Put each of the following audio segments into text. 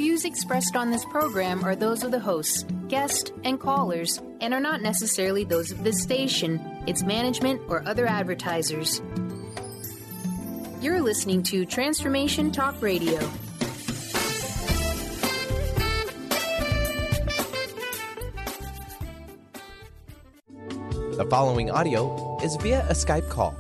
views expressed on this program are those of the hosts, guests, and callers, and are not necessarily those of this station, its management, or other advertisers. You're listening to Transformation Talk Radio. The following audio is via a Skype call.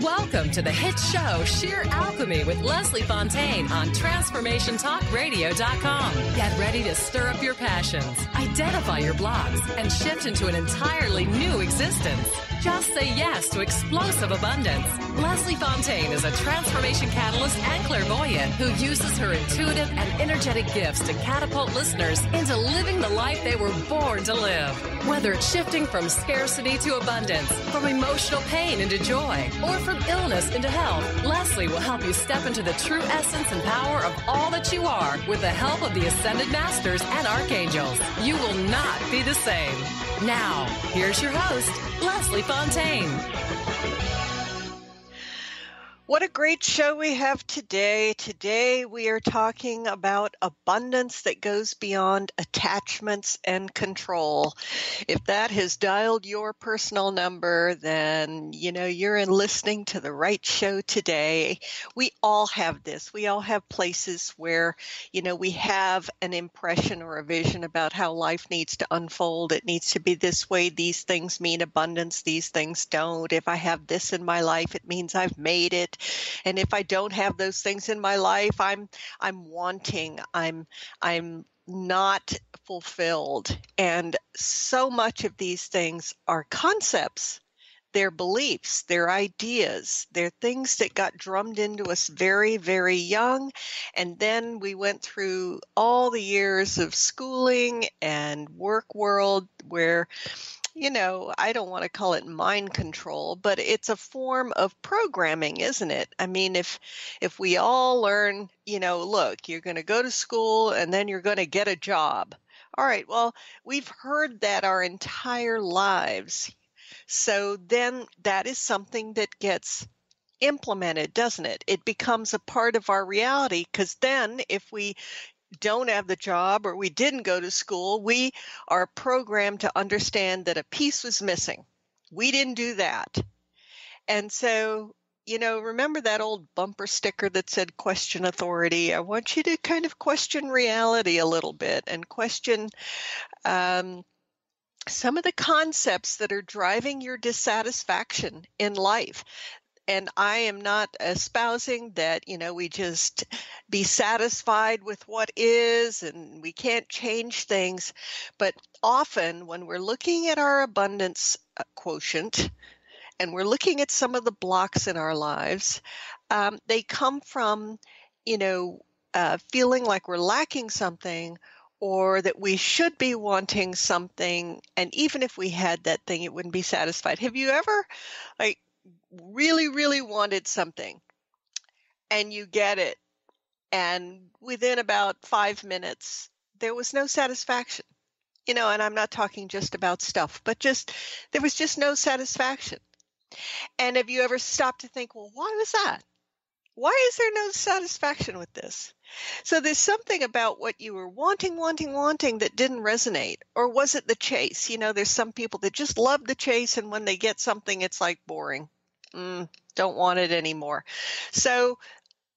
Welcome to the hit show Sheer Alchemy with Leslie Fonteyne on TransformationTalkRadio.com. Get ready to stir up your passions, identify your blocks, and shift into an entirely new existence. Just say yes to explosive abundance. Leslie Fonteyne is a transformation catalyst and clairvoyant who uses her intuitive and energetic gifts to catapult listeners into living the life they were born to live. Whether it's shifting from scarcity to abundance, from emotional pain into joy, or from illness into health, Leslie will help you step into the true essence and power of all that you are with the help of the Ascended Masters and Archangels. You will not be the same. Now, here's your host, Leslie Fonteyne. What a great show we have today. Today we are talking about abundance that goes beyond attachments and control. If that has dialed your personal number, then you're listening to the right show today. We all have this. We all have places where, we have an impression or a vision about how life needs to unfold. It needs to be this way. These things mean abundance. These things don't. If I have this in my life, it means I've made it. And if I don't have those things in my life, I'm wanting, I'm not fulfilled. And so much of these things are concepts. They're beliefs, they're ideas, they're things that got drummed into us very, very young. And then we went through all the years of schooling and work world where I don't want to call it mind control, but it's a form of programming, isn't it? I mean, if we all learn, look, you're going to go to school and then you're going to get a job. All right, well, we've heard that our entire lives. So then that is something that gets implemented, doesn't it? It becomes a part of our reality, because then if we don't have the job or we didn't go to school, we are programmed to understand that a piece was missing. We didn't do that. And so, remember that old bumper sticker that said question authority? I want you to kind of question reality a little bit and question some of the concepts that are driving your dissatisfaction in life. And I am not espousing that, we just be satisfied with what is and we can't change things. But often when we're looking at our abundance quotient and we're looking at some of the blocks in our lives, they come from, feeling like we're lacking something, or that we should be wanting something. And even if we had that thing, it wouldn't be satisfied. Have you ever, really, really wanted something and you get it, and within about 5 minutes, there was no satisfaction, and I'm not talking just about stuff, but there was just no satisfaction. And have you ever stopped to think, well, why was that? Why is there no satisfaction with this? So there's something about what you were wanting that didn't resonate. Or was it the chase? There's some people that just love the chase, and when they get something, it's like boring. Don't want it anymore. So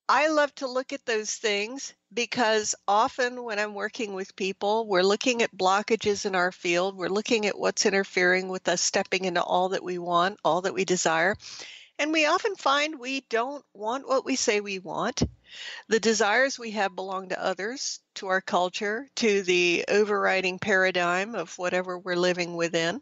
I love to look at those things, because often when I'm working with people, we're looking at blockages in our field. We're looking at what's interfering with us stepping into all that we want, all that we desire. And we often find we don't want what we say we want. The desires we have belong to others, to our culture, to the overriding paradigm of whatever we're living within.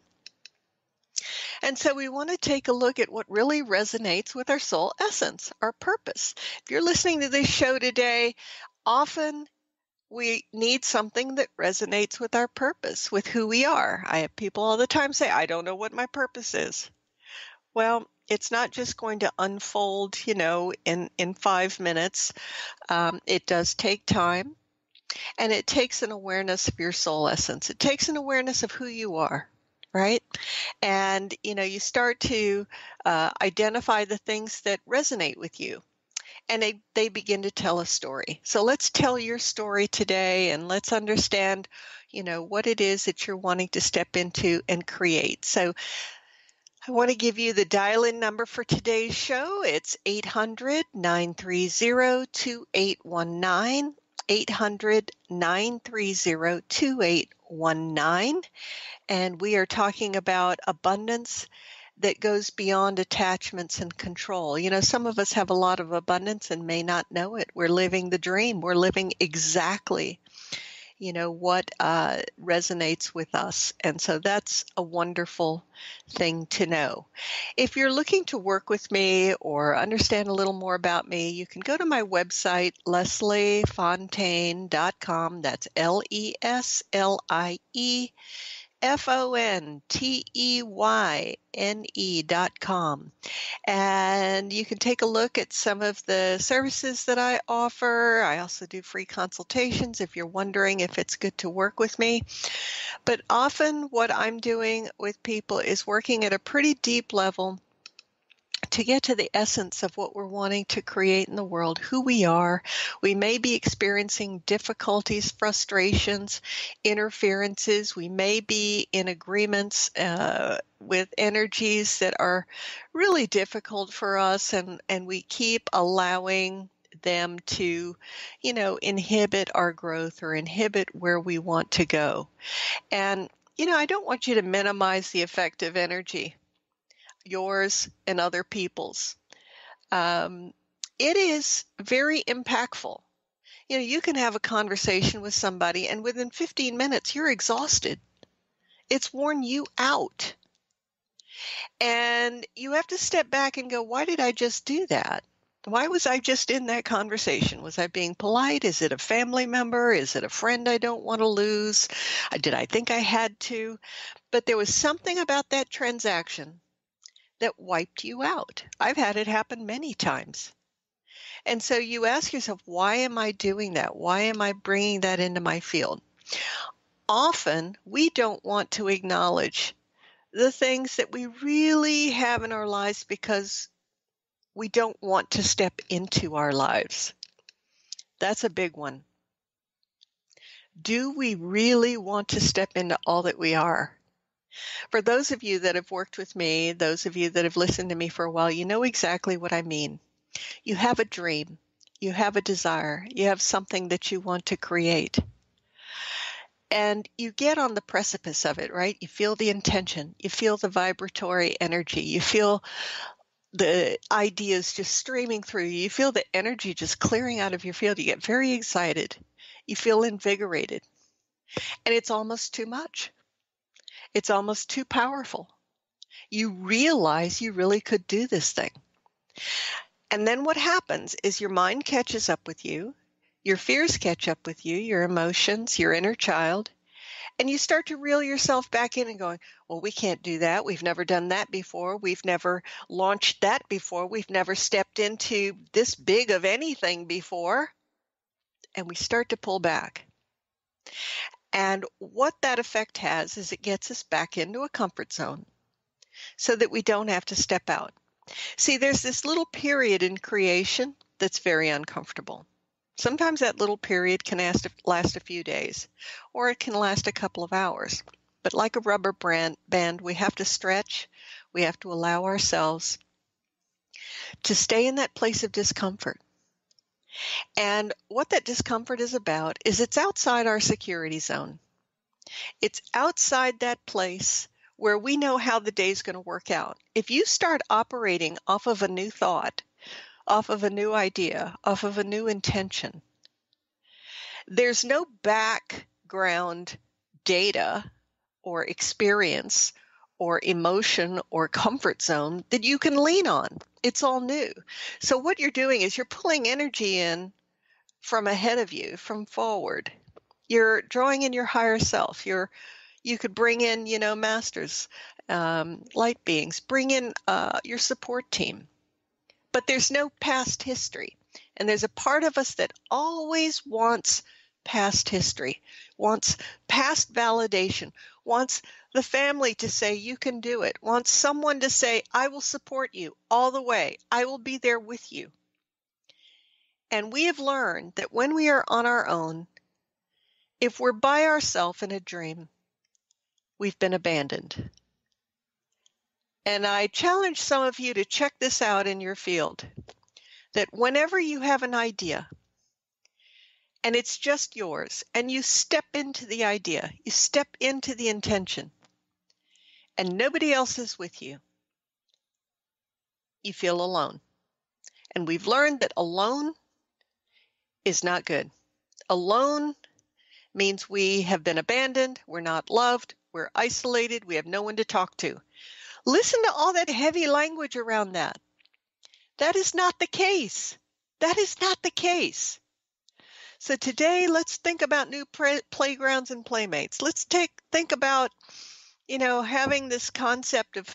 And so we want to take a look at what really resonates with our soul essence, our purpose. If you're listening to this show today, often we need something that resonates with our purpose, with who we are. I have people all the time say, I don't know what my purpose is. Well, it's not just going to unfold, in 5 minutes. It does take time, and it takes an awareness of your soul essence. It takes an awareness of who you are, right? And, you start to identify the things that resonate with you. and they begin to tell a story. So let's tell your story today, and let's understand, what it is that you're wanting to step into and create. So I want to give you the dial-in number for today's show. It's 800-930-2819, 800-930-2819. And we are talking about abundance that goes beyond attachments and control. Some of us have a lot of abundance and may not know it. We're living the dream. We're living exactly, what resonates with us. And so that's a wonderful thing to know. If you're looking to work with me or understand a little more about me, you can go to my website, LeslieFonteyne.com. That's LeslieFonteyne.com. And you can take a look at some of the services that I offer. I also do free consultations if you're wondering if it's good to work with me. But often what I'm doing with people is working at a pretty deep level to get to the essence of what we're wanting to create in the world, who we are. We may be experiencing difficulties, frustrations, interferences. We may be in agreements with energies that are really difficult for us, and we keep allowing them to, inhibit our growth or inhibit where we want to go. And, I don't want you to minimize the effect of energy, yours and other people's. It is very impactful. You can have a conversation with somebody and within 15 minutes, you're exhausted. It's worn you out. And you have to step back and go, why did I just do that? Why was I just in that conversation? Was I being polite? Is it a family member? Is it a friend I don't want to lose? Did I think I had to? But there was something about that transaction that wiped you out. I've had it happen many times. And so you ask yourself, why am I doing that? Why am I bringing that into my field? Often, we don't want to acknowledge the things that we really have in our lives because we don't want to step into our lives. That's a big one. Do we really want to step into all that we are? For those of you that have worked with me, those of you that have listened to me for a while, you know exactly what I mean. You have a dream, you have a desire, you have something that you want to create. And you get on the precipice of it, right? You feel the intention, you feel the vibratory energy, you feel the ideas just streaming through you, you feel the energy just clearing out of your field. You get very excited, you feel invigorated, and it's almost too much. It's almost too powerful. You realize you really could do this thing. And then what happens is your mind catches up with you, your fears catch up with you, your emotions, your inner child, and you start to reel yourself back in and going, well, we can't do that. We've never done that before. We've never launched that before. We've never stepped into this big of anything before. And we start to pull back. And what that effect has is it gets us back into a comfort zone so that we don't have to step out. See, there's this little period in creation that's very uncomfortable. Sometimes that little period can last a few days, or it can last a couple of hours. But like a rubber band, we have to stretch. We have to allow ourselves to stay in that place of discomfort. And what that discomfort is about is it's outside our security zone. It's outside that place where we know how the day's going to work out. If you start operating off of a new thought, off of a new idea, off of a new intention, there's no background data or experience or emotion or comfort zone that you can lean on. It's all new. So what you're doing is you're pulling energy in from ahead of you, from forward. You're drawing in your higher self. You could bring in, masters, light beings, bring in your support team. But there's no past history. And there's a part of us that always wants past history, wants past validation, wants the family to say, you can do it, wants someone to say, I will support you all the way. I will be there with you. And we have learned that when we are on our own, if we're by ourselves in a dream, we've been abandoned. And I challenge some of you to check this out in your field, that whenever you have an idea, and it's just yours, and you step into the idea, you step into the intention, and nobody else is with you, you feel alone. And we've learned that alone is not good. Alone means we have been abandoned, we're not loved, we're isolated, we have no one to talk to. Listen to all that heavy language around that. That is not the case. That is not the case. So today, let's think about new playgrounds and playmates. Let's think about, having this concept of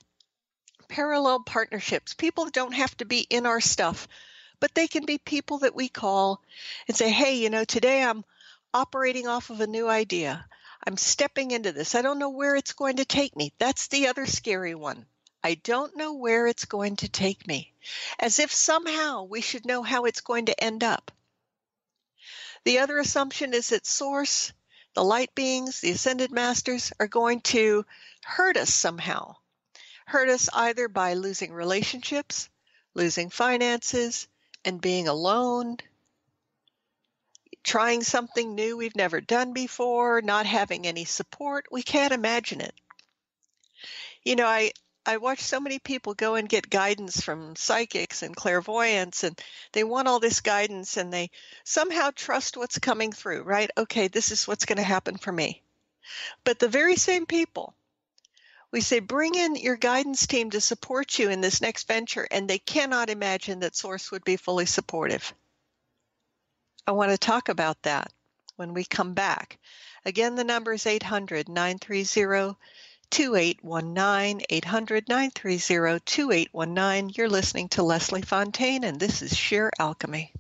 parallel partnerships. People don't have to be in our stuff, but they can be people that we call and say, hey, today I'm operating off of a new idea. I'm stepping into this. I don't know where it's going to take me. That's the other scary one. I don't know where it's going to take me. As if somehow we should know how it's going to end up. The other assumption is that Source, the light beings, the ascended masters are going to hurt us somehow. Hurt us either by losing relationships, losing finances, and being alone, trying something new we've never done before, not having any support. We can't imagine it. I watch so many people go and get guidance from psychics and clairvoyants, and they want all this guidance, and they somehow trust what's coming through, right? Okay, this is what's going to happen for me. But the very same people, we say, bring in your guidance team to support you in this next venture, and they cannot imagine that Source would be fully supportive. I want to talk about that when we come back. Again, the number is 800-930-2819, 800-930-2819. You're listening to Leslie Fonteyne, and this is Sheer Alchemy.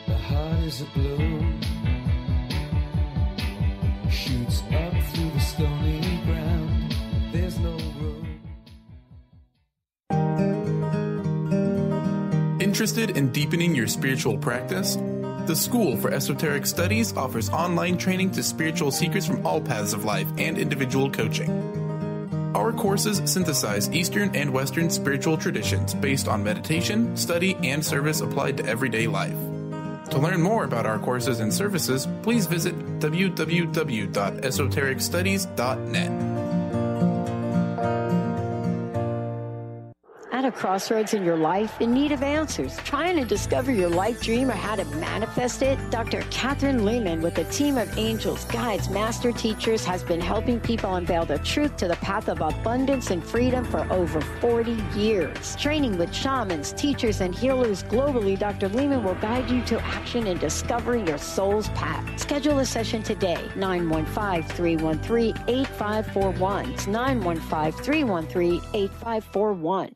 The heart is a bloom, shoots up through the stony ground. There's no room. Interested in deepening your spiritual practice? The School for Esoteric Studies offers online training to spiritual seekers from all paths of life and individual coaching. Our courses synthesize Eastern and Western spiritual traditions based on meditation, study, and service applied to everyday life. To learn more about our courses and services, please visit www.esotericstudies.net. At a crossroads in your life, in need of answers, trying to discover your life dream or how to manifest it, Dr. Catherine Lehman with a team of angels, guides, master teachers has been helping people unveil the truth to the path of abundance and freedom for over 40 years. Training with shamans, teachers, and healers globally, Dr. Lehman will guide you to action in discovering your soul's path. Schedule a session today, 915-313-8541. It's 915-313-8541.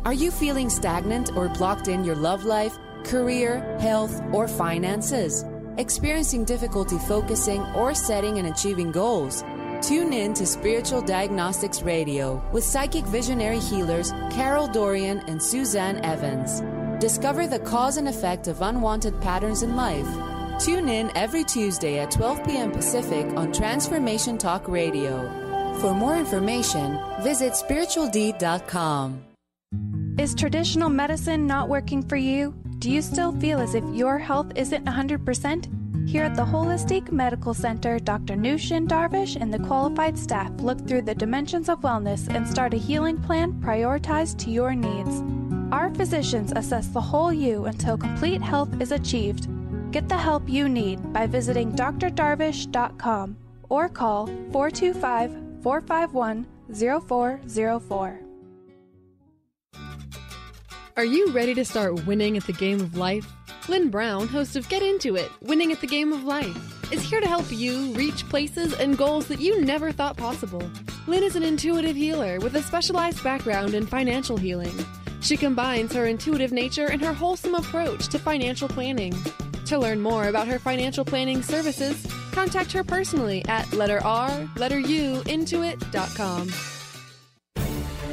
Are you feeling stagnant or blocked in your love life, career, health, or finances? Experiencing difficulty focusing or setting and achieving goals? Tune in to Spiritual Diagnostics Radio with psychic visionary healers Carol Dorian and Suzanne Evans. Discover the cause and effect of unwanted patterns in life. Tune in every Tuesday at 12 p.m. Pacific on Transformation Talk Radio. For more information, visit spiritualdeed.com. Is traditional medicine not working for you? Do you still feel as if your health isn't 100%? Here at the Holistic Medical Center, Dr. Nushin Darvish and the qualified staff look through the dimensions of wellness and start a healing plan prioritized to your needs. Our physicians assess the whole you until complete health is achieved. Get the help you need by visiting drdarvish.com or call 425-451-0404. Are you ready to start winning at the game of life? Lynn Brown, host of Get Into It, Winning at the Game of Life, is here to help you reach places and goals that you never thought possible. Lynn is an intuitive healer with a specialized background in financial healing. She combines her intuitive nature and her wholesome approach to financial planning. To learn more about her financial planning services, contact her personally at letter R, letter U, intuit.com.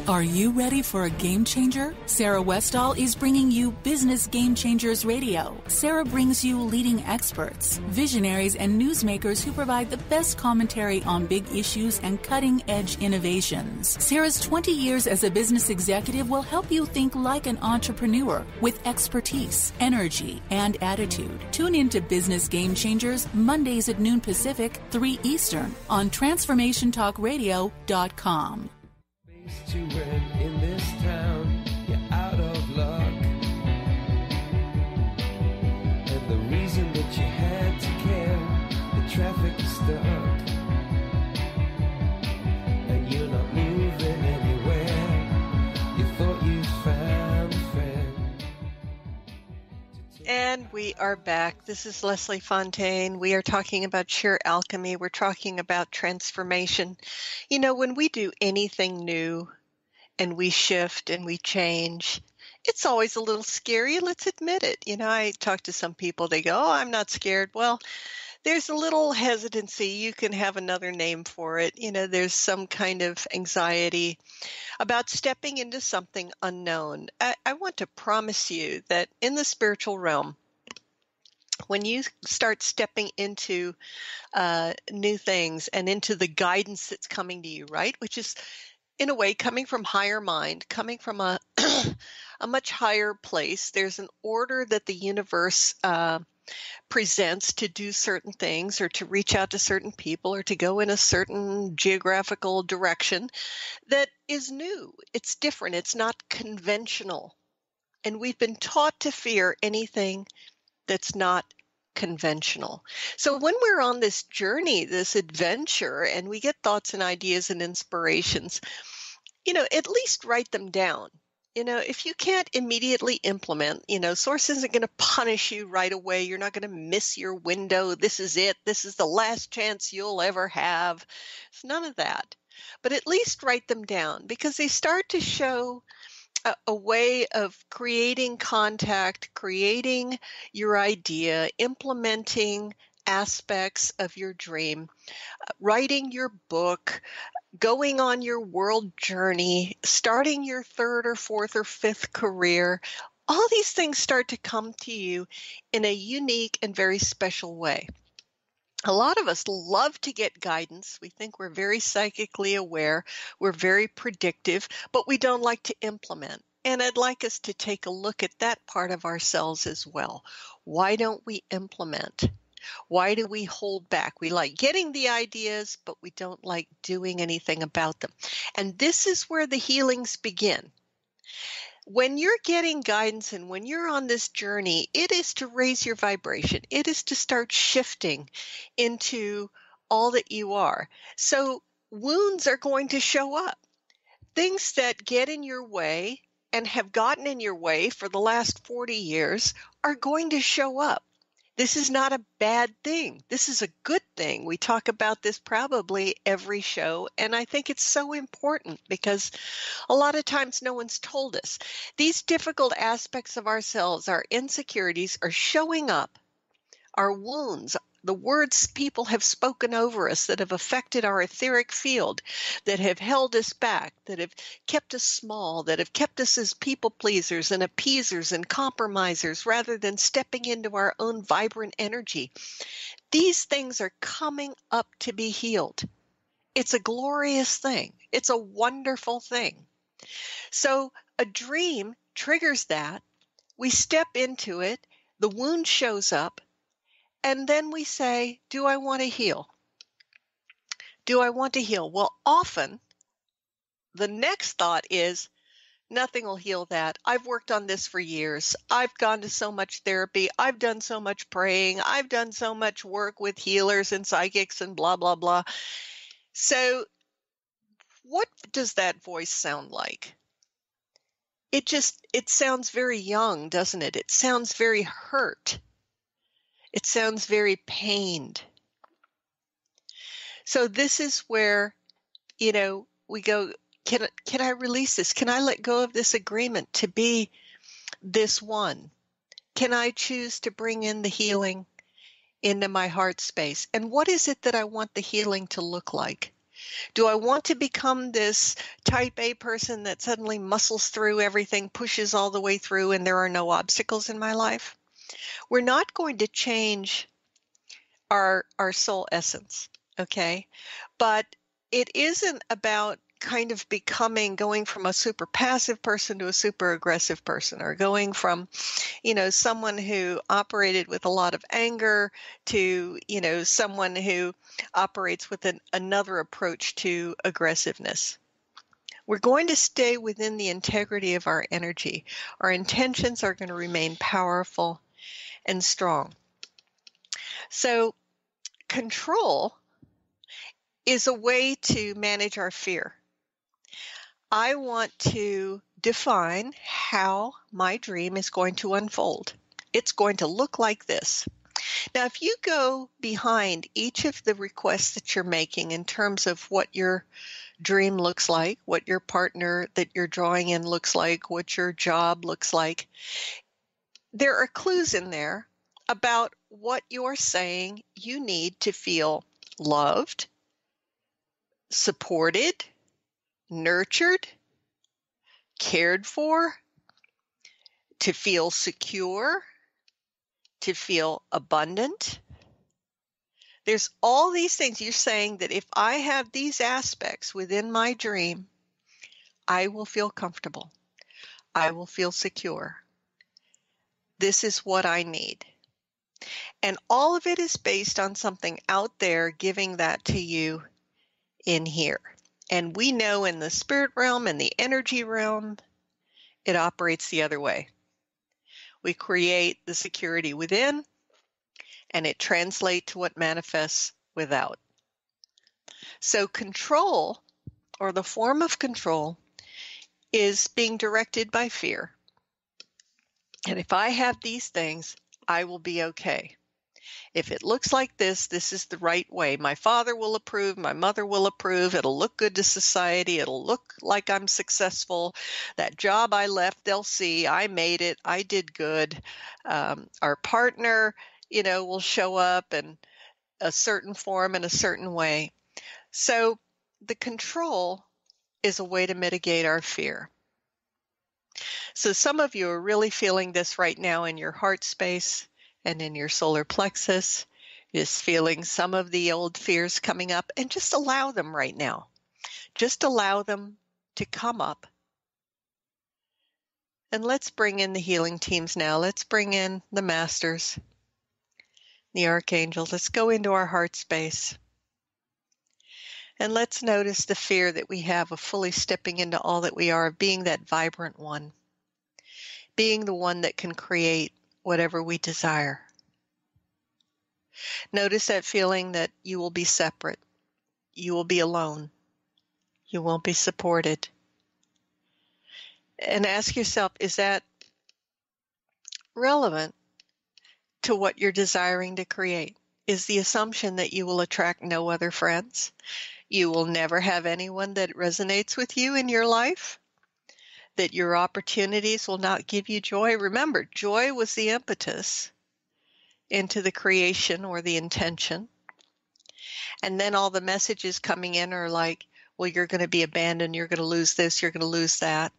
Are you ready for a game changer? Sarah Westall is bringing you Business Game Changers Radio. Sarah brings you leading experts, visionaries, and newsmakers who provide the best commentary on big issues and cutting-edge innovations. Sarah's 20 years as a business executive will help you think like an entrepreneur with expertise, energy, and attitude. Tune in to Business Game Changers Mondays at noon Pacific, 3 Eastern on TransformationTalkRadio.com. To win in this town, you're out of luck. And the reason that you had to care, the traffic is stuck. And you're not moving anywhere. You thought you found a friend. And we are back. This is Leslie Fonteyne. We are talking about sheer alchemy. We're talking about transformation. You know, when we do anything new and we shift and we change, it's always a little scary. Let's admit it. You know, I talk to some people, they go, oh, I'm not scared. Well, there's a little hesitancy. You can have another name for it. You know, there's some kind of anxiety about stepping into something unknown. I want to promise you that in the spiritual realm, when you start stepping into new things and into the guidance that's coming to you, right, which is in a way coming from higher mind, coming from a much higher place, there's an order that the universe presents to do certain things or to reach out to certain people or to go in a certain geographical direction that is new. It's different. It's not conventional. And we've been taught to fear anything that's not conventional. So when we're on this journey, this adventure, and we get thoughts and ideas and inspirations, you know, at least write them down. You know, if you can't immediately implement, you know, Source isn't going to punish you right away. You're not going to miss your window. This is it. This is the last chance you'll ever have. It's none of that. But at least write them down because they start to show a way of creating contact, creating your idea, implementing aspects of your dream, writing your book, going on your world journey, starting your third or fourth or fifth career. All these things start to come to you in a unique and very special way. A lot of us love to get guidance. We think we're very psychically aware. We're very predictive, but we don't like to implement. And I'd like us to take a look at that part of ourselves as well. Why don't we implement? Why do we hold back? We like getting the ideas, but we don't like doing anything about them. And this is where the healings begin. When you're getting guidance and when you're on this journey, it is to raise your vibration. It is to start shifting into all that you are. So wounds are going to show up. Things that get in your way and have gotten in your way for the last 40 years are going to show up. This is not a bad thing. This is a good thing. We talk about this probably every show, and I think it's so important because a lot of times no one's told us. These difficult aspects of ourselves, our insecurities, are showing up. Our wounds, the words people have spoken over us that have affected our etheric field, that have held us back, that have kept us small, that have kept us as people pleasers and appeasers and compromisers rather than stepping into our own vibrant energy. These things are coming up to be healed. It's a glorious thing. It's a wonderful thing. So a dream triggers that. We step into it. The wound shows up. And then we say, do I want to heal? Do I want to heal? Well, often the next thought is, nothing will heal that. I've worked on this for years. I've gone to so much therapy. I've done so much praying. I've done so much work with healers and psychics and blah, blah, blah. So what does that voice sound like? It sounds very young, doesn't it? It sounds very hurt. It sounds very pained. So this is where, you know, we go, can I release this? Can I let go of this agreement to be this one? can I choose to bring in the healing into my heart space? And what is it that I want the healing to look like? Do I want to become this type A person that suddenly muscles through everything, pushes all the way through, and there are no obstacles in my life? We're not going to change our soul essence, okay? But it isn't about kind of going from a super passive person to a super aggressive person, or going from, someone who operated with a lot of anger to, someone who operates with another approach to aggressiveness. We're going to stay within the integrity of our energy. Our intentions are going to remain powerful and strong. So control is a way to manage our fear. I want to define how my dream is going to unfold. It's going to look like this. Now, if you go behind each of the requests that you're making in terms of what your dream looks like, what your partner that you're drawing in looks like, what your job looks like, there are clues in there about what you're saying you need to feel loved, supported, nurtured, cared for, to feel secure, to feel abundant. There's all these things. You're saying that if I have these aspects within my dream, I will feel comfortable. I will feel secure. This is what I need. And all of it is based on something out there giving that to you in here. And we know in the spirit realm and the energy realm, it operates the other way. We create the security within, and it translates to what manifests without. So control, or the form of control, is being directed by fear. And if I have these things, I will be okay. If it looks like this, this is the right way. My father will approve. My mother will approve. It'll look good to society. It'll look like I'm successful. That job I left, they'll see I made it. I did good. Our partner, will show up in a certain form in a certain way. So the control is a way to mitigate our fear. So some of you are really feeling this right now in your heart space and in your solar plexus, is feeling some of the old fears coming up, and just allow them right now. Just allow them to come up. And let's bring in the healing teams now. Let's bring in the masters, the archangels. Let's go into our heart space. And let's notice the fear that we have of fully stepping into all that we are, of being that vibrant one, being the one that can create whatever we desire. Notice that feeling that you will be separate. You will be alone. You won't be supported. And ask yourself, is that relevant to what you're desiring to create? Is the assumption that you will attract no other friends? You will never have anyone that resonates with you in your life? That your opportunities will not give you joy? Remember, joy was the impetus into the creation or the intention. And then all the messages coming in are like, well, you're going to be abandoned, you're going to lose this, you're going to lose that.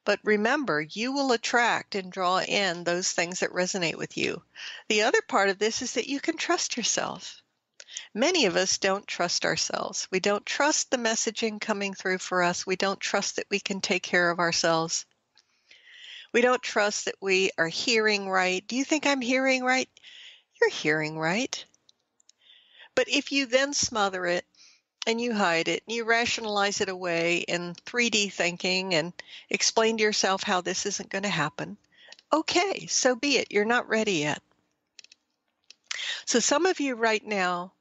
But remember, you will attract and draw in those things that resonate with you. The other part of this is that you can trust yourself. Many of us don't trust ourselves. We don't trust the messaging coming through for us. We don't trust that we can take care of ourselves. We don't trust that we are hearing right. Do you think I'm hearing right? You're hearing right. But if you then smother it and you hide it and you rationalize it away in 3D thinking and explain to yourself how this isn't going to happen, okay, so be it. You're not ready yet. So some of you right now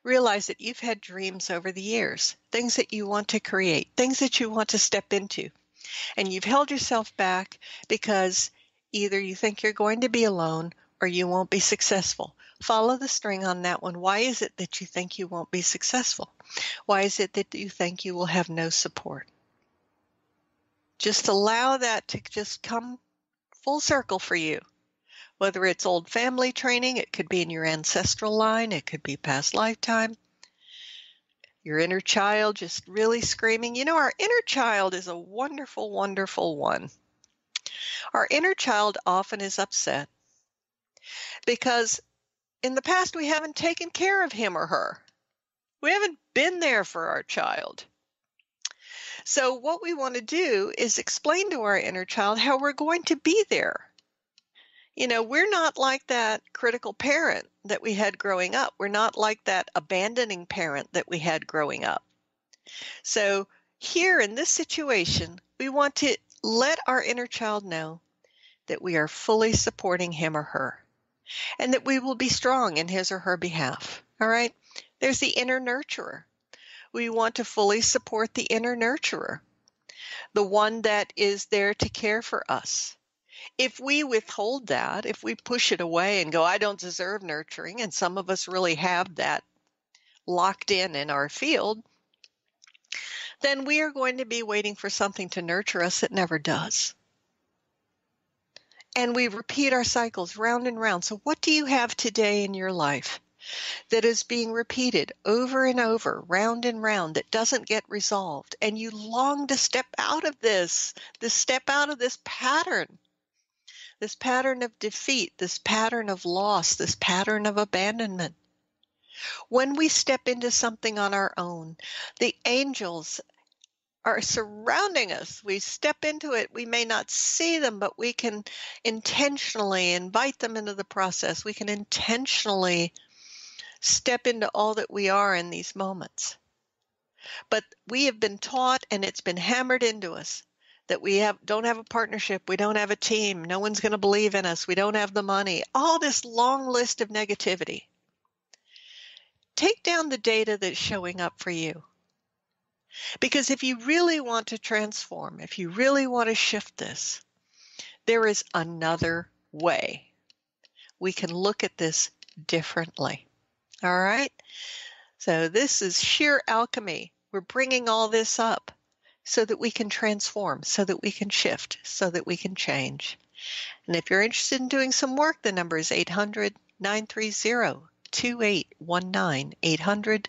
realize that you've had dreams over the years, things that you want to create, things that you want to step into. And you've held yourself back because either you think you're going to be alone or you won't be successful. Follow the string on that one. Why is it that you think you won't be successful? Why is it that you think you will have no support? Just allow that to just come full circle for you. Whether it's old family training, it could be in your ancestral line, it could be past lifetime. Your inner child just really screaming. You know, our inner child is a wonderful, wonderful one. Our inner child often is upset because in the past we haven't taken care of him or her. We haven't been there for our child. So what we want to do is explain to our inner child how we're going to be there. You know, we're not like that critical parent that we had growing up. We're not like that abandoning parent that we had growing up. So here in this situation, we want to let our inner child know that we are fully supporting him or her and that we will be strong in his or her behalf. All right? There's the inner nurturer. We want to fully support the inner nurturer, the one that is there to care for us. If we withhold that, if we push it away and go, I don't deserve nurturing, and some of us really have that locked in our field, then we are going to be waiting for something to nurture us that never does. And we repeat our cycles round and round. So what do you have today in your life that is being repeated over and over, round and round, that doesn't get resolved? And you long to step out of this pattern of defeat, this pattern of loss, this pattern of abandonment. When we step into something on our own, the angels are surrounding us. We step into it. We may not see them, but we can intentionally invite them into the process. We can intentionally step into all that we are in these moments. But we have been taught, and it's been hammered into us, that we don't have a partnership, we don't have a team, no one's going to believe in us, we don't have the money, all this long list of negativity. Take down the data that's showing up for you. Because if you really want to transform, if you really want to shift this, there is another way. We can look at this differently. All right? So this is sheer alchemy. We're bringing all this up so that we can transform, so that we can shift, so that we can change. And if you're interested in doing some work, the number is 800-930-2819,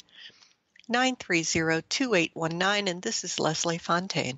800-930-2819, and this is Leslie Fonteyne.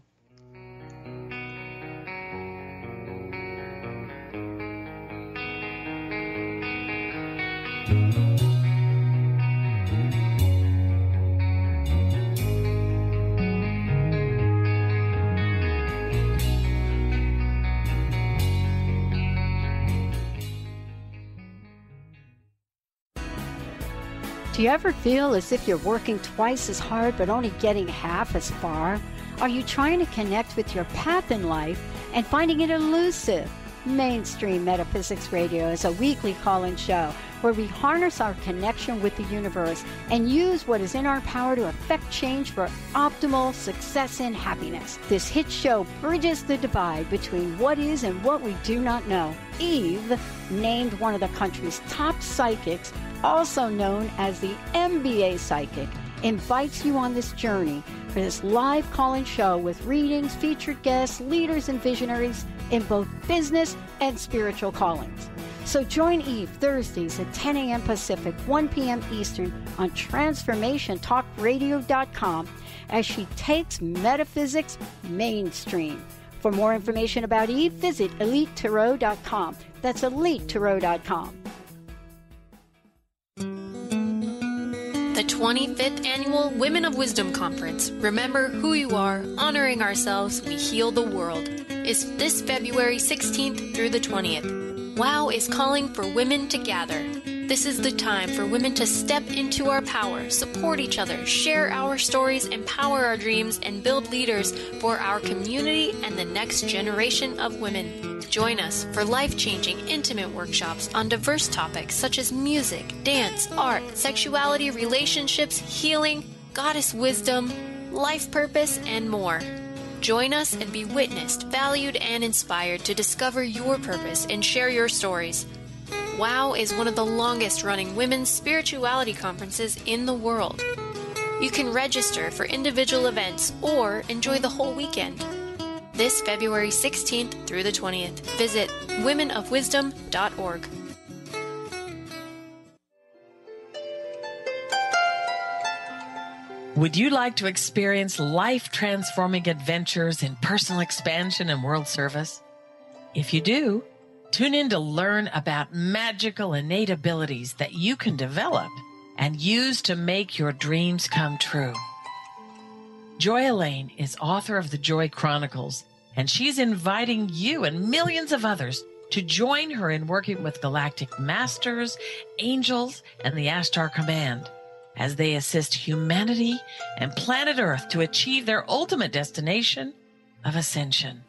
Do you ever feel as if you're working twice as hard but only getting half as far? Are you trying to connect with your path in life and finding it elusive? Mainstream Metaphysics Radio is a weekly call-in show where we harness our connection with the universe and use what is in our power to affect change for optimal success and happiness. This hit show bridges the divide between what is and what we do not know. Eve, named one of the country's top psychics, also known as the MBA Psychic, invites you on this journey for this live call-in show with readings, featured guests, leaders, and visionaries in both business and spiritual callings. So join Eve Thursdays at 10 a.m. Pacific, 1 p.m. Eastern on TransformationTalkRadio.com as she takes metaphysics mainstream. For more information about Eve, visit EliteTarot.com. That's EliteTarot.com. The 25th Annual Women of Wisdom Conference, Remember Who You Are, Honoring Ourselves, We Heal the World, is this February 16th through the 20th. WOW is calling for women to gather. This is the time for women to step into our power, support each other, share our stories, empower our dreams, and build leaders for our community and the next generation of women. Join us for life-changing, intimate workshops on diverse topics such as music, dance, art, sexuality, relationships, healing, goddess wisdom, life purpose, and more. Join us and be witnessed, valued, and inspired to discover your purpose and share your stories. WOW is one of the longest-running women's spirituality conferences in the world. You can register for individual events or enjoy the whole weekend. this February 16th through the 20th. Visit womenofwisdom.org. Would you like to experience life-transforming adventures in personal expansion and world service? If you do, tune in to learn about magical innate abilities that you can develop and use to make your dreams come true. Joy Elaine is author of the Joy Chronicles, and she's inviting you and millions of others to join her in working with galactic masters, angels, and the Ashtar Command as they assist humanity and planet Earth to achieve their ultimate destination of ascension.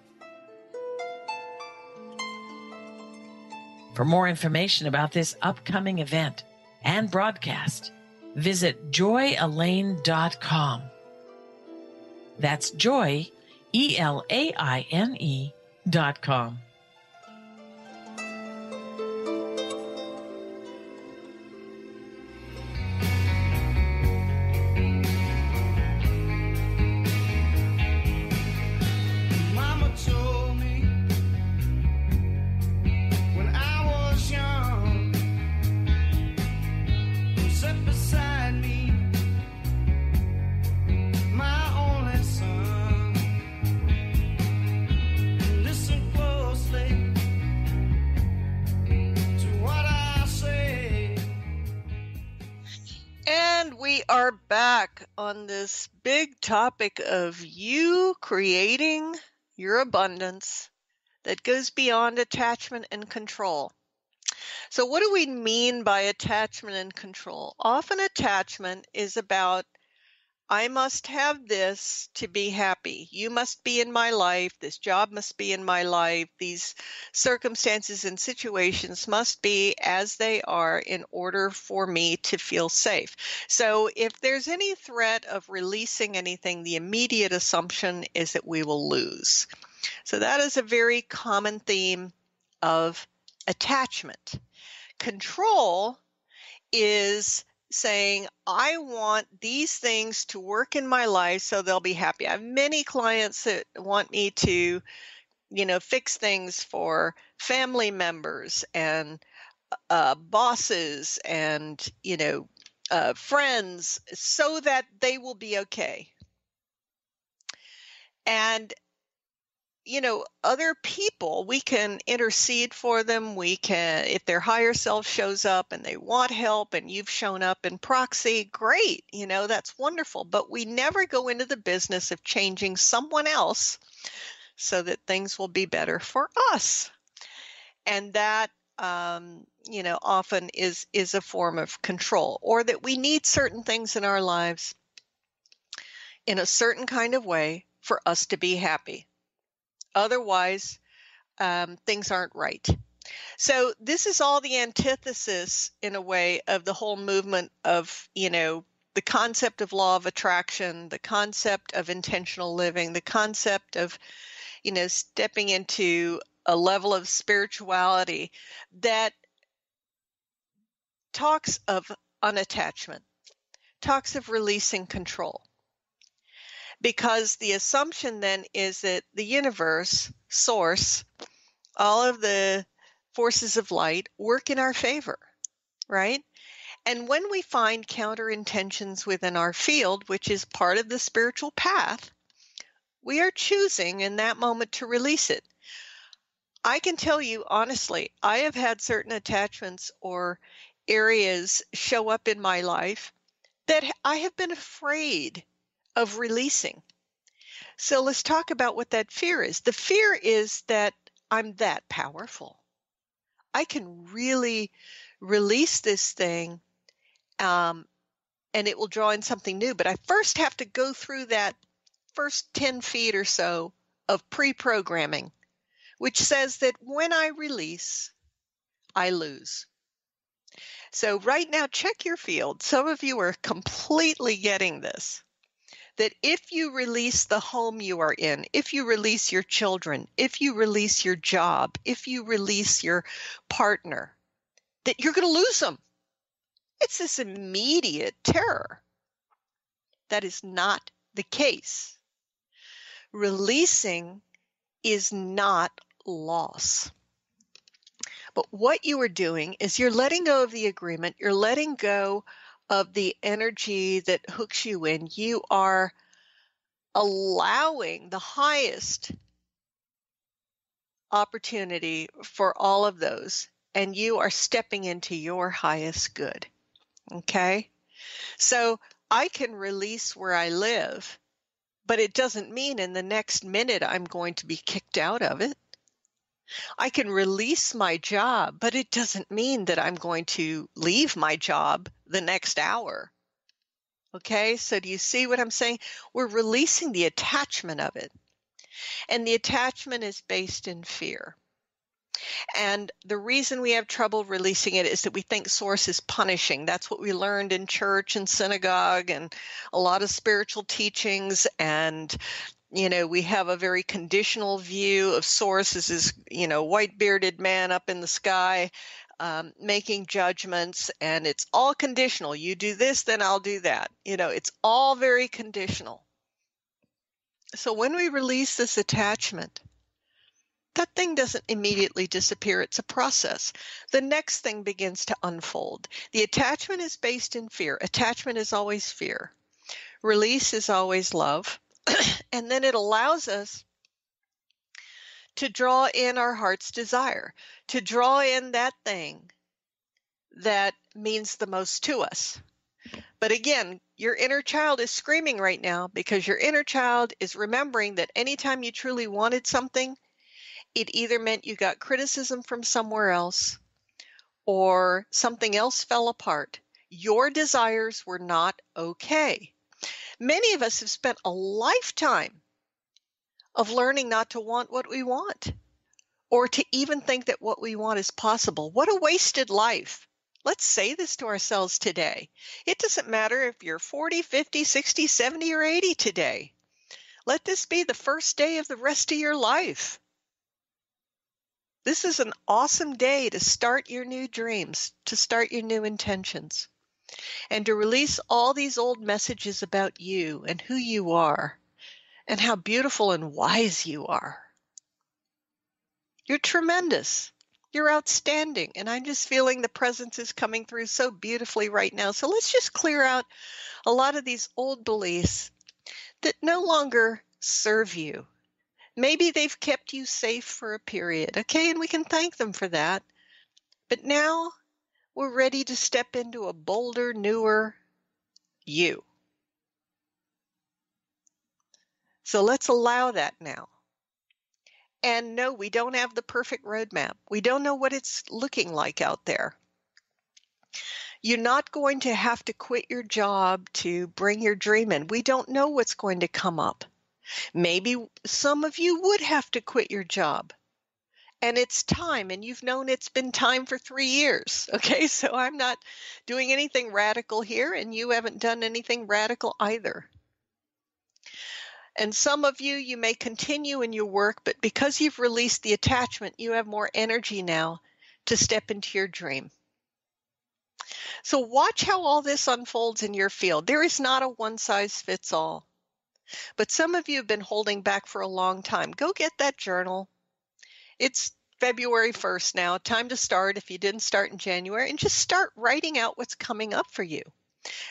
For more information about this upcoming event and broadcast, visit joyelaine.com. That's joy, ELAINE.com. Mama told me when I was young, sat beside me, my only son. Listen closely to what I say. And we are back on this big topic of you creating your abundance that goes beyond attachment and control. So what do we mean by attachment and control? Often attachment is about, I must have this to be happy. You must be in my life. This job must be in my life. These circumstances and situations must be as they are in order for me to feel safe. So if there's any threat of releasing anything, the immediate assumption is that we will lose. So that is a very common theme of attachment. Control is saying, I want these things to work in my life so they'll be happy. I have many clients that want me to, fix things for family members and bosses and, friends so that they will be okay. And other people, we can intercede for them. We can, if their higher self shows up and they want help and you've shown up in proxy, great, that's wonderful. But we never go into the business of changing someone else so that things will be better for us. And that, often is a form of control, or that we need certain things in our lives in a certain kind of way for us to be happy. Otherwise, things aren't right. So this is all the antithesis, in a way, of the whole movement of, the concept of law of attraction, the concept of intentional living, the concept of, stepping into a level of spirituality that talks of unattachment, talks of releasing control. Because the assumption then is that the universe, source, all of the forces of light work in our favor, right? And when we find counter intentions within our field, which is part of the spiritual path, we are choosing in that moment to release it. I can tell you honestly, I have had certain attachments or areas show up in my life that I have been afraid of releasing. So let's talk about what that fear is. The fear is that I'm that powerful. I can really release this thing, and it will draw in something new. But I first have to go through that first 10 feet or so of pre-programming, which says that when I release, I lose. So right now, check your field. Some of you are completely getting this. That if you release the home you are in, if you release your children, if you release your job, if you release your partner, that you're going to lose them. It's this immediate terror. That is not the case. Releasing is not loss. But what you are doing is you're letting go of the agreement. You're letting go of the energy that hooks you in. You are allowing the highest opportunity for all of those, and you are stepping into your highest good. Okay? So I can release where I live, but it doesn't mean in the next minute I'm going to be kicked out of it. I can release my job, but it doesn't mean that I'm going to leave my job the next hour. Okay, so do you see what I'm saying? We're releasing the attachment of it. And the attachment is based in fear. And the reason we have trouble releasing it is that we think Source is punishing. That's what we learned in church and synagogue and a lot of spiritual teachings. And, we have a very conditional view of Source as this, white-bearded man up in the sky making judgments. And it's all conditional. You do this, then I'll do that. It's all very conditional. So when we release this attachment, that thing doesn't immediately disappear. It's a process. The next thing begins to unfold. The attachment is based in fear. Attachment is always fear. Release is always love. And then it allows us to draw in our heart's desire, to draw in that thing that means the most to us. But again, your inner child is screaming right now because your inner child is remembering that anytime you truly wanted something, it either meant you got criticism from somewhere else or something else fell apart. Your desires were not okay. Many of us have spent a lifetime of learning not to want what we want or to even think that what we want is possible. What a wasted life. Let's say this to ourselves today. It doesn't matter if you're 40, 50, 60, 70, or 80 today. Let this be the first day of the rest of your life. This is an awesome day to start your new dreams, to start your new intentions, and to release all these old messages about you and who you are and how beautiful and wise you are. You're tremendous. You're outstanding. And I'm just feeling the presence is coming through so beautifully right now. So let's just clear out a lot of these old beliefs that no longer serve you. Maybe they've kept you safe for a period, okay? And we can thank them for that. But now we're ready to step into a bolder, newer you. So let's allow that now. And no, we don't have the perfect roadmap. We don't know what it's looking like out there. You're not going to have to quit your job to bring your dream in. We don't know what's going to come up. Maybe some of you would have to quit your job. And it's time, and you've known it's been time for 3 years. Okay, so I'm not doing anything radical here, and you haven't done anything radical either. And some of you, you may continue in your work, but because you've released the attachment, you have more energy now to step into your dream. So watch how all this unfolds in your field. There is not a one-size-fits-all. But some of you have been holding back for a long time. Go get that journal. It's February 1st now. Time to start if you didn't start in January, and just start writing out what's coming up for you.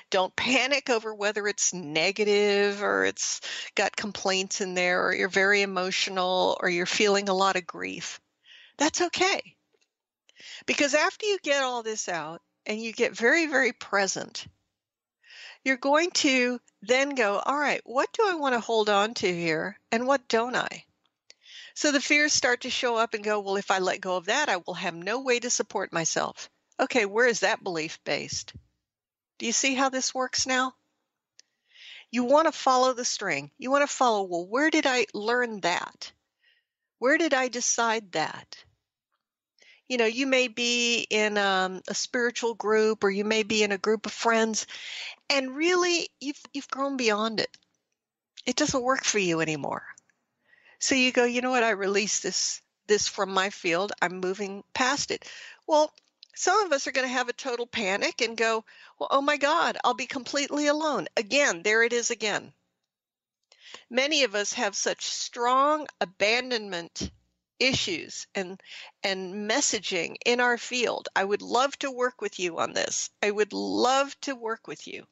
Don't panic over whether it's negative or it's got complaints in there or you're very emotional or you're feeling a lot of grief. That's okay. Because after you get all this out and you get very, very present, you're going to then go, all right, what do I want to hold on to here and what don't I? So the fears start to show up and go, well, if I let go of that, I will have no way to support myself. Okay, where is that belief based? Do you see how this works now? You want to follow the string. You want to follow, well, where did I learn that? Where did I decide that? You know, you may be in a spiritual group or you may be in a group of friends, and really you've grown beyond it. It doesn't work for you anymore. So you go, you know what, I release this from my field. I'm moving past it. Well, some of us are going to have a total panic and go, well, oh my God, I'll be completely alone. Again, there it is again. Many of us have such strong abandonment issues and messaging in our field. I would love to work with you on this. I would love to work with you.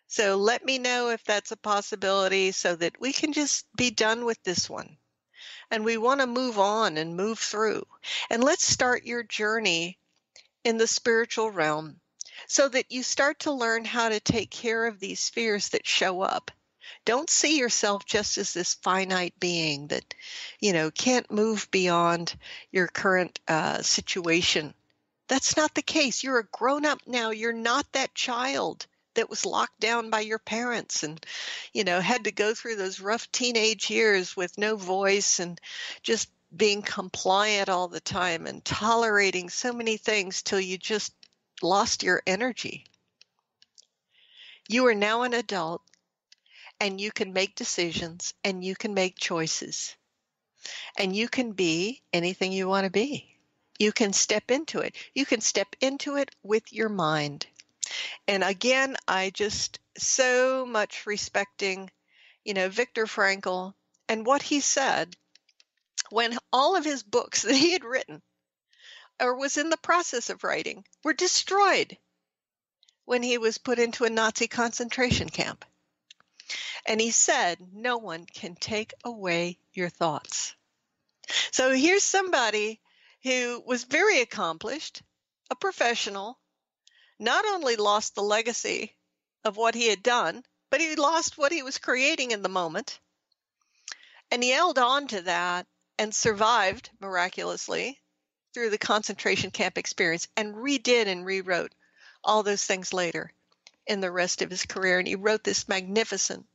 So let me know if that's a possibility so that we can just be done with this one. And we want to move on and move through. And let's start your journey in the spiritual realm so that you start to learn how to take care of these fears that show up. Don't see yourself just as this finite being that, can't move beyond your current situation. That's not the case. You're a grown-up now. You're not that child that was locked down by your parents and, had to go through those rough teenage years with no voice and just being compliant all the time and tolerating so many things till you just lost your energy. You are now an adult, and you can make decisions and you can make choices. And you can be anything you want to be. You can step into it. You can step into it with your mind. And again, I just so much respecting, Viktor Frankl and what he said when all of his books that he had written or was in the process of writing were destroyed when he was put into a Nazi concentration camp. And he said, no one can take away your thoughts. So here's somebody who was very accomplished, a professional, not only lost the legacy of what he had done, but he lost what he was creating in the moment. And he held on to that and survived miraculously through the concentration camp experience and redid and rewrote all those things later in the rest of his career. And he wrote this magnificent,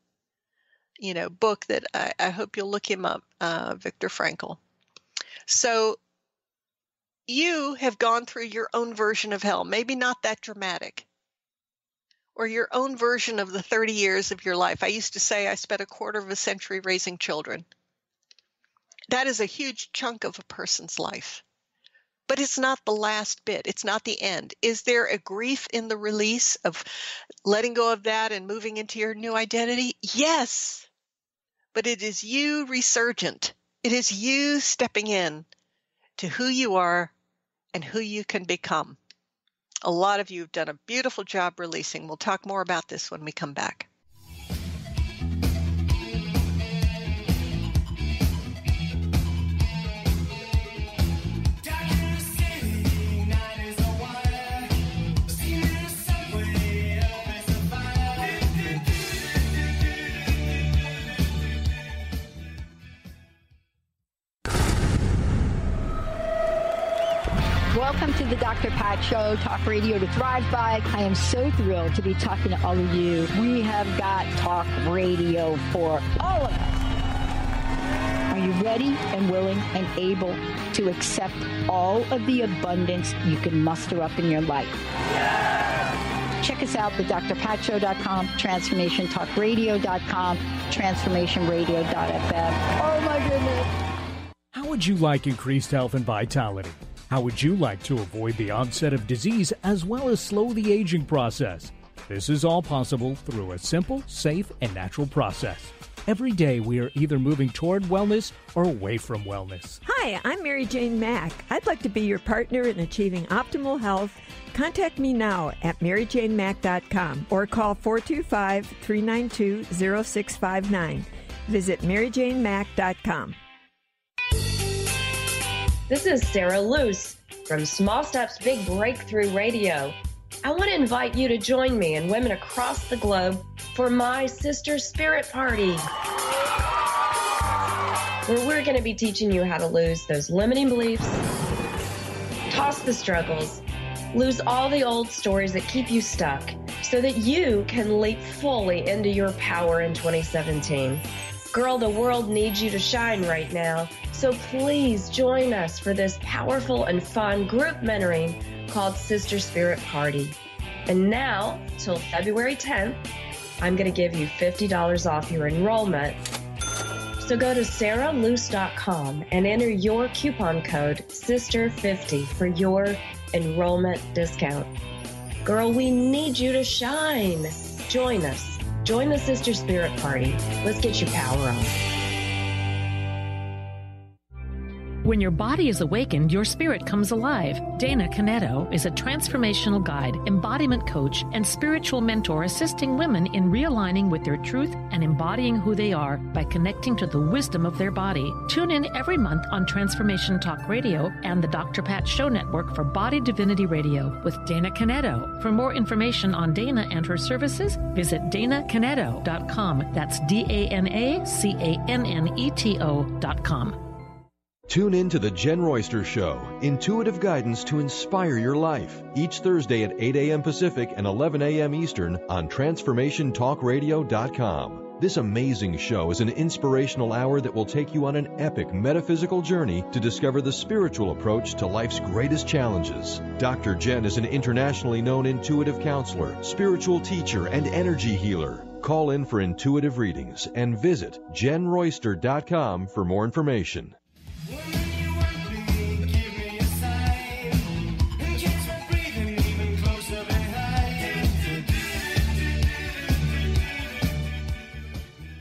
book that I hope you'll look him up, Viktor Frankl. So you have gone through your own version of hell, maybe not that dramatic, or your own version of the 30 years of your life. I used to say I spent a quarter of a century raising children. That is a huge chunk of a person's life. But it's not the last bit. It's not the end. Is there a grief in the release of letting go of that and moving into your new identity? Yes. But it is you resurgent. It is you stepping in to who you are and who you can become. A lot of you have done a beautiful job releasing. We'll talk more about this when we come back. Welcome to the Dr. Pat Show, talk radio to thrive by. I am so thrilled to be talking to all of you. We have got talk radio for all of us. Are you ready and willing and able to accept all of the abundance you can muster up in your life? Yes! Check us out at drpatshow.com, transformationtalkradio.com, transformationradio.fm. Oh my goodness. How would you like increased health and vitality? How would you like to avoid the onset of disease as well as slow the aging process? This is all possible through a simple, safe, and natural process. Every day we are either moving toward wellness or away from wellness. Hi, I'm Mary Jane Mack. I'd like to be your partner in achieving optimal health. Contact me now at maryjanemack.com or call 425-392-0659. Visit maryjanemack.com. This is Sarah Luce from Small Steps Big Breakthrough Radio. I want to invite you to join me and women across the globe for my Sister Spirit Party, where we're going to be teaching you how to lose those limiting beliefs, toss the struggles, lose all the old stories that keep you stuck so that you can leap fully into your power in 2017. Girl, the world needs you to shine right now. So please join us for this powerful and fun group mentoring called Sister Spirit Party. And now, till February 10th, I'm going to give you $50 off your enrollment. So go to sarahluce.com and enter your coupon code SISTER50 for your enrollment discount. Girl, we need you to shine. Join us. Join the Sister Spirit Party. Let's get your power on. When your body is awakened, your spirit comes alive. Dana Canetto is a transformational guide, embodiment coach, and spiritual mentor assisting women in realigning with their truth and embodying who they are by connecting to the wisdom of their body. Tune in every month on Transformation Talk Radio and the Dr. Pat Show Network for Body Divinity Radio with Dana Canetto. For more information on Dana and her services, visit danacanetto.com. That's DANACANNETO.com. Tune in to The Jen Royster Show, intuitive guidance to inspire your life, each Thursday at 8 a.m. Pacific and 11 a.m. Eastern on TransformationTalkRadio.com. This amazing show is an inspirational hour that will take you on an epic metaphysical journey to discover the spiritual approach to life's greatest challenges. Dr. Jen is an internationally known intuitive counselor, spiritual teacher, and energy healer. Call in for intuitive readings and visit JenRoyster.com for more information.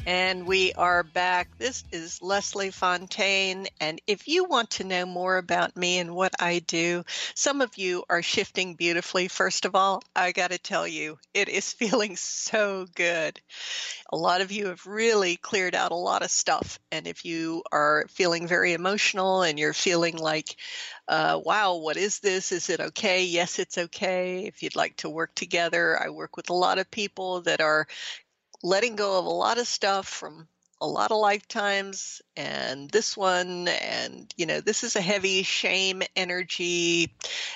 And we are back. This is Leslie Fonteyne. And if you want to know more about me and what I do, some of you are shifting beautifully. First of all, I got to tell you, it is feeling so good. A lot of you have really cleared out a lot of stuff. And if you are feeling very emotional and you're feeling like, wow, what is this? Is it okay? Yes, it's okay. If you'd like to work together, I work with a lot of people that are letting go of a lot of stuff from a lot of lifetimes, and this one, and this is a heavy shame energy,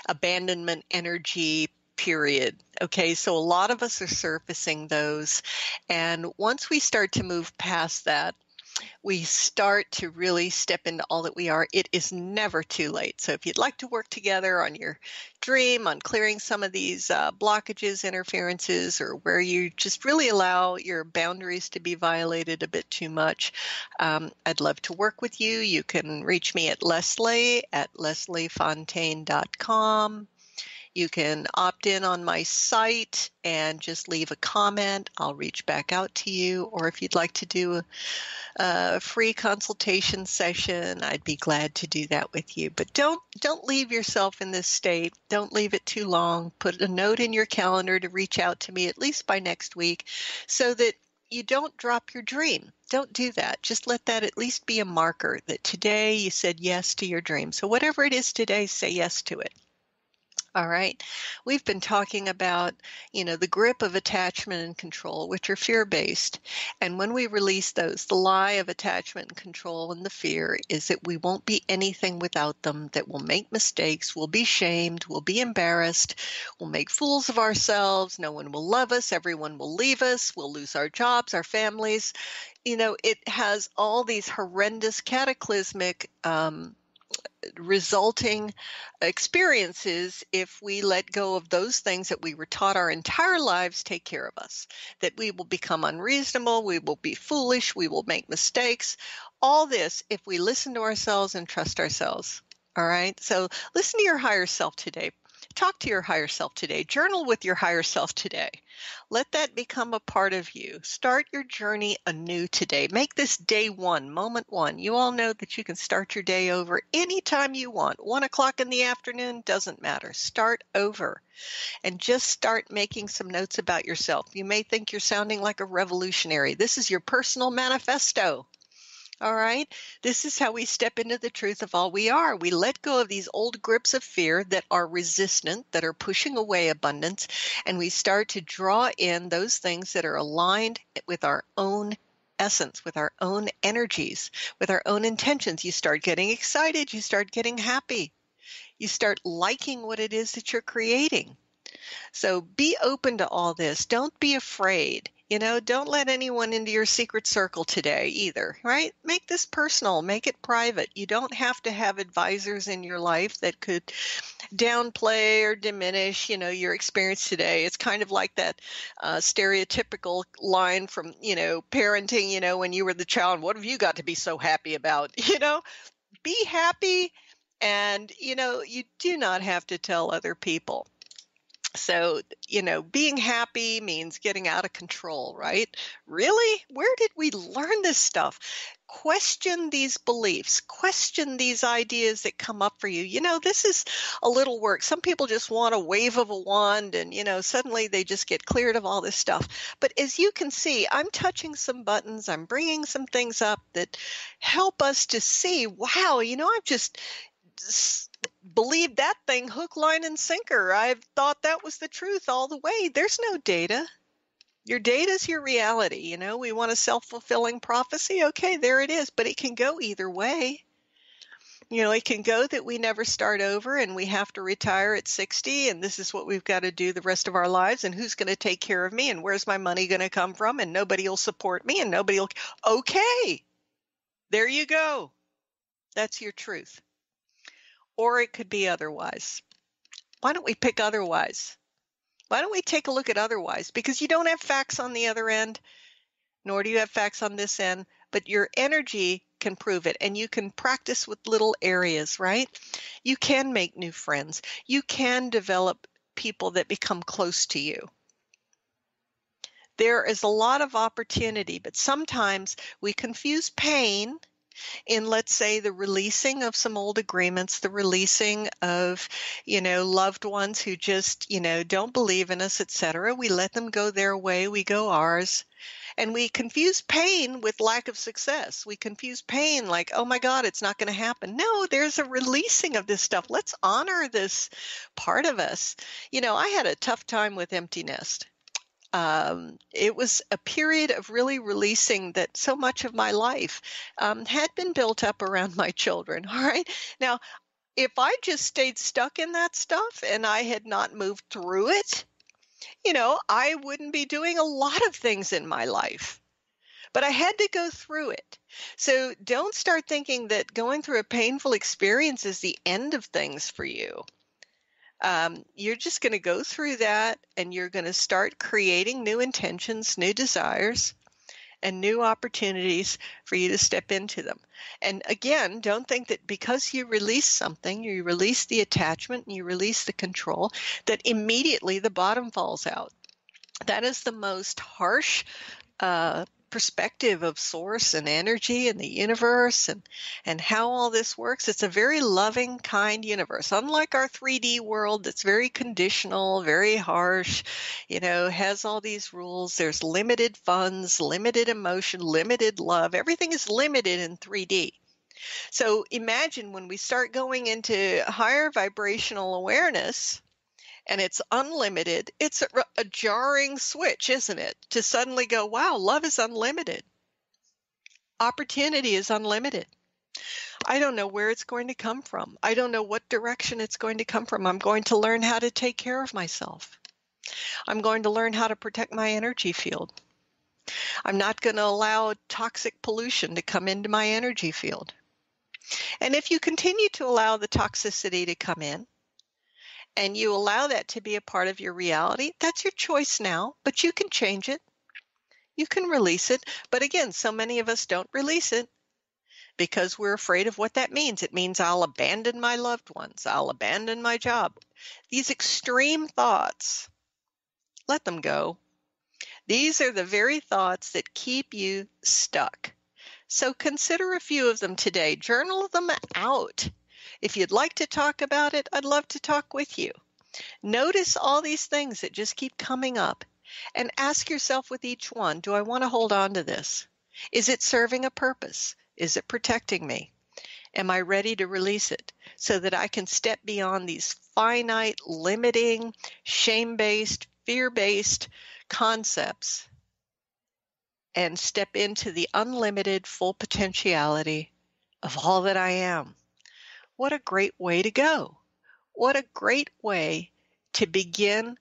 abandonment energy period. Okay, so a lot of us are surfacing those, and once we start to move past that, we start to really step into all that we are. It is never too late. So if you'd like to work together on your dream, on clearing some of these blockages, interferences, or where you just really allow your boundaries to be violated a bit too much, I'd love to work with you. You can reach me at lesliefontaine.com. You can opt in on my site and just leave a comment. I'll reach back out to you. Or if you'd like to do a free consultation session, I'd be glad to do that with you. But don't leave yourself in this state. Don't leave it too long. Put a note in your calendar to reach out to me at least by next week so that you don't drop your dream. Don't do that. Just let that at least be a marker that today you said yes to your dream. So whatever it is today, say yes to it. All right. We've been talking about, the grip of attachment and control, which are fear-based. And when we release those, the lie of attachment and control and the fear is that we won't be anything without them, that we'll make mistakes, we'll be shamed, we'll be embarrassed, we'll make fools of ourselves, no one will love us, everyone will leave us, we'll lose our jobs, our families. It has all these horrendous cataclysmic resulting experiences if we let go of those things that we were taught our entire lives take care of us, that we will become unreasonable, we will be foolish, we will make mistakes. All this if we listen to ourselves and trust ourselves. All right. So listen to your higher self today. Talk to your higher self today. Journal with your higher self today. Let that become a part of you. Start your journey anew today. Make this day one, moment one. You all know that you can start your day over anytime you want. 1 o'clock in the afternoon, doesn't matter. Start over and just start making some notes about yourself. You may think you're sounding like a revolutionary. This is your personal manifesto. All right. This is how we step into the truth of all we are. We let go of these old grips of fear that are resistant, that are pushing away abundance, and we start to draw in those things that are aligned with our own essence, with our own energies, with our own intentions. You start getting excited. You start getting happy. You start liking what it is that you're creating. So be open to all this. Don't be afraid. Don't let anyone into your secret circle today either, right? Make this personal. Make it private. You don't have to have advisors in your life that could downplay or diminish, your experience today. It's kind of like that stereotypical line from, parenting, when you were the child, what have you got to be so happy about? Be happy and, you do not have to tell other people. So, being happy means getting out of control, right? Really? Where did we learn this stuff? Question these beliefs, question these ideas that come up for you. This is a little work. Some people just want a wave of a wand and, suddenly they just get cleared of all this stuff. But as you can see, I'm touching some buttons. I'm bringing some things up that help us to see, wow, I've just believed that thing hook, line, and sinker. I've thought that was the truth all the way. There's no data. Your data is your reality. We want a self-fulfilling prophecy. Okay, there it is. But it can go either way. It can go that we never start over and we have to retire at 60 and this is what we've got to do the rest of our lives and who's going to take care of me and where's my money going to come from and nobody will support me and nobody will. Okay, there you go. That's your truth. Or it could be otherwise. Why don't we pick otherwise? Why don't we take a look at otherwise? Because you don't have facts on the other end, nor do you have facts on this end, but your energy can prove it. And you can practice with little areas, right? You can make new friends. You can develop people that become close to you. There is a lot of opportunity, but sometimes we confuse pain in, let's say, the releasing of some old agreements, the releasing of, loved ones who just, don't believe in us, etc. We let them go their way, we go ours. And we confuse pain with lack of success. We confuse pain like, oh my God, it's not going to happen. No, there's a releasing of this stuff. Let's honor this part of us. I had a tough time with empty nest. It was a period of really releasing that so much of my life had been built up around my children. All right. Now, if I just stayed stuck in that stuff and I had not moved through it, I wouldn't be doing a lot of things in my life. But I had to go through it. So don't start thinking that going through a painful experience is the end of things for you. You're just going to go through that and you're going to start creating new intentions, new desires, and new opportunities for you to step into them. And again, don't think that because you release something, you release the attachment and you release the control, that immediately the bottom falls out. That is the most harsh perspective of source and energy and the universe and how all this works. It's a very loving, kind universe. Unlike our 3D world that's very conditional, very harsh, has all these rules. There's limited funds, limited emotion, limited love. Everything is limited in 3D. So imagine when we start going into higher vibrational awareness, and it's unlimited, it's a jarring switch, isn't it? To suddenly go, wow, love is unlimited. Opportunity is unlimited. I don't know where it's going to come from. I don't know what direction it's going to come from. I'm going to learn how to take care of myself. I'm going to learn how to protect my energy field. I'm not going to allow toxic pollution to come into my energy field. And if you continue to allow the toxicity to come in, and you allow that to be a part of your reality, that's your choice now, but you can change it. You can release it. But again, so many of us don't release it because we're afraid of what that means. It means I'll abandon my loved ones. I'll abandon my job. These extreme thoughts, let them go. These are the very thoughts that keep you stuck. So consider a few of them today. Journal them out. If you'd like to talk about it, I'd love to talk with you. Notice all these things that just keep coming up and ask yourself with each one, do I want to hold on to this? Is it serving a purpose? Is it protecting me? Am I ready to release it so that I can step beyond these finite, limiting, shame-based, fear-based concepts and step into the unlimited full potentiality of all that I am? What a great way to go. What a great way to begin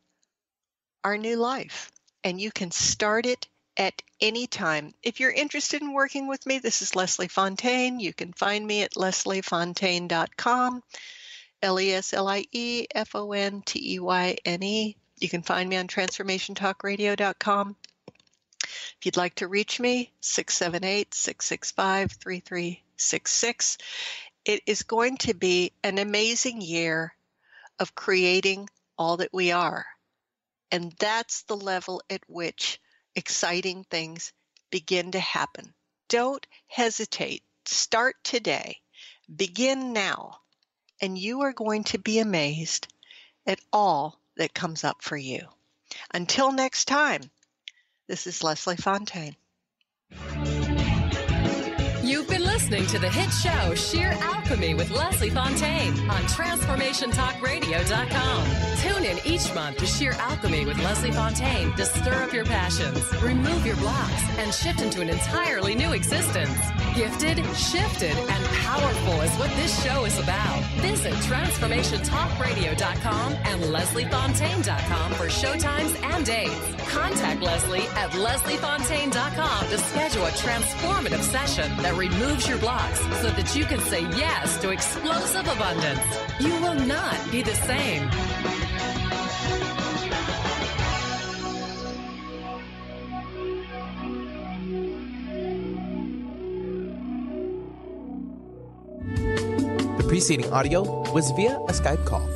our new life. And you can start it at any time. If you're interested in working with me, this is Lesli Fonteyne. You can find me at lesliefonteyne.com, LESLIEFONTEYNE. You can find me on transformationtalkradio.com. If you'd like to reach me, 678-665-3366. It is going to be an amazing year of creating all that we are. And that's the level at which exciting things begin to happen. Don't hesitate. Start today. Begin now. And you are going to be amazed at all that comes up for you. Until next time, this is Leslie Fonteyne. You've been listening to the hit show Sheer Alchemy with Leslie Fonteyne on TransformationTalkRadio.com. Tune in each month to Sheer Alchemy with Leslie Fonteyne to stir up your passions, remove your blocks, and shift into an entirely new existence. Gifted, shifted, and powerful is what this show is about. Visit TransformationTalkRadio.com and LeslieFonteyne.com for showtimes and dates. Contact Leslie at LeslieFonteyne.com to schedule a transformative session that removes your blocks so that you can say yes to explosive abundance. You will not be the same. The preceding audio was via a Skype call.